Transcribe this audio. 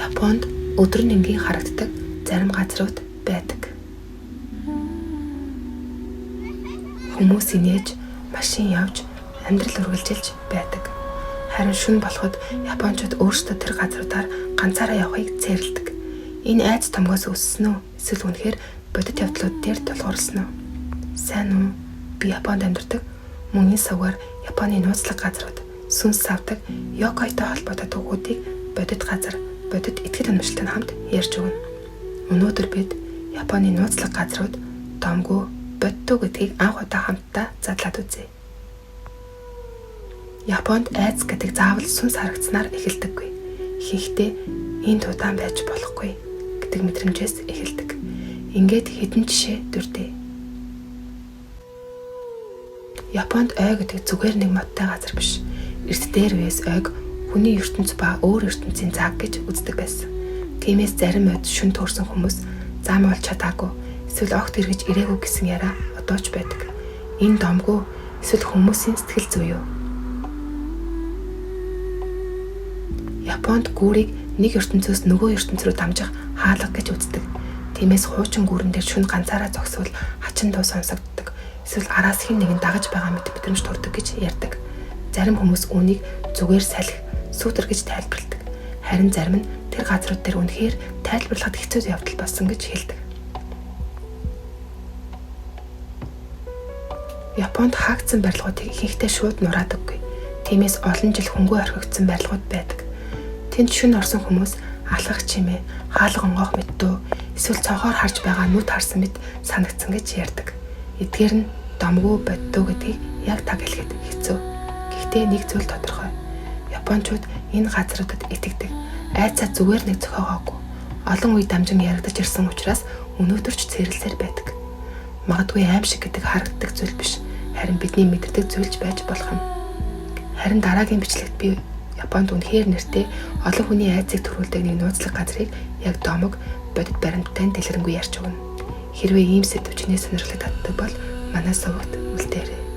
Японд өдөр нь энгийн харагддаг зарим газрууд байдаг. Хүмүүс инээж, машин явж, амьдрал үргэлжилж байдаг. Харин шөнө болоход японочууд өөрсдөө тэр газруудаар ганцаараа явахыг цээрлдэг. Энэ айц томгоос өссөн үү? Эсвэл үнэхээр бодит явдлууд дээр тулгуурласан уу? Сайн уу? Би Японд амьдардаг. Мөн энэ сувгаар Японы нууцлаг газрууд, сүнс савдаг, йокойтой холбоотой түүхүүдийг бодит газар, бодит итгэл үнэмшилтэй хамт ярьж өгнө. Өнөөдөр бид Японы нууцлаг газрууд, домгүй, бодитоо гэдгийг анх удаа хамтдаа задлаад үзье. Японд айц гэдэг заавал сүнс харагдсанаар эхэлдэггүй. Ихэнхдээ энд удаан байж болохгүй гэдэг мэдрэмжээс эхэлдэг. Ингээд хэдэн жишээ дүрдээ. Японд ой гэдэг зүгээр нэг модтой газар биш. Эрт дээр үес ойг хүний ертөнц ба өөр ертөнцийн цаг гэж үздэг байсан. Тиймээс зарим ойд шүн төрсэн хүмүүс зам бол чадаагүй, эсвэл огт эргэж ирээгүй гэсэн яриа одоо ч байдаг. Энэ домгүй эсвэл хүмүүсийн сэтгэл зүй юу? Японд гүүрийг нэг ертөнцөөс нөгөө ертөнц рүү дамжих хаалга гэж үздэг. Тиймээс хуучин гүүрэн дээр шүн ганцаараа зогсвол хачин дуу сонсогддог. Эсвэл араас хэн нэгэн дагаж байгаа мэт мэдрэмж төрдөг гэж ярьдаг. Зарим хүмүүс үүнийг зүгээр салхи, сүүдэр гэж тайлбарладаг. Харин зарим нь тэр газрууд дээр үнэхээр тайлбарлахад хэцүү явдал болсон гэж хэлдэг. Японд хаагдсан барилгуудыг ихэнхдээ шууд нураадаггүй. Тиймээс олон жил хөнгөө орхигдсон барилгууд байдаг. Тэнд шөнө орсон хүмүүс алхах чимээ, хаалга онгоох мэт дуу, эсвэл цонхоор харж байгаа нүд харсан мэт санагдсан гэж ярьдаг. Эдгээр нь домгүй боддоо гэдгийг яг таг хэлэхэд хэцүү. Гэхдээ нэг зүйл тодорхой. Японочууд энэ газруудад итгэдэг. Айцаа зүгээр нэг зохиогоогүй. Олон үе дамжин яригдаж ирсэн учраас өнөөдөр ч цэрлсээр байдаг. Магадгүй аим шиг гэдэг харагддаг зүйл биш. Харин бидний мэддэг зүйлж байж болох юм. Харин дараагийн бичлэгт би Японд үнэхээр нэртэй олон хүний айцыг төрүүлдэг нэг нууцлаг газрыг яг домог бодит баримттай дэлгэрэнгүй ярьж өгнө. Хэрвээ ийм сэдв чиний сонирхлыг татдаг бол манай сувагт үлдээрэй.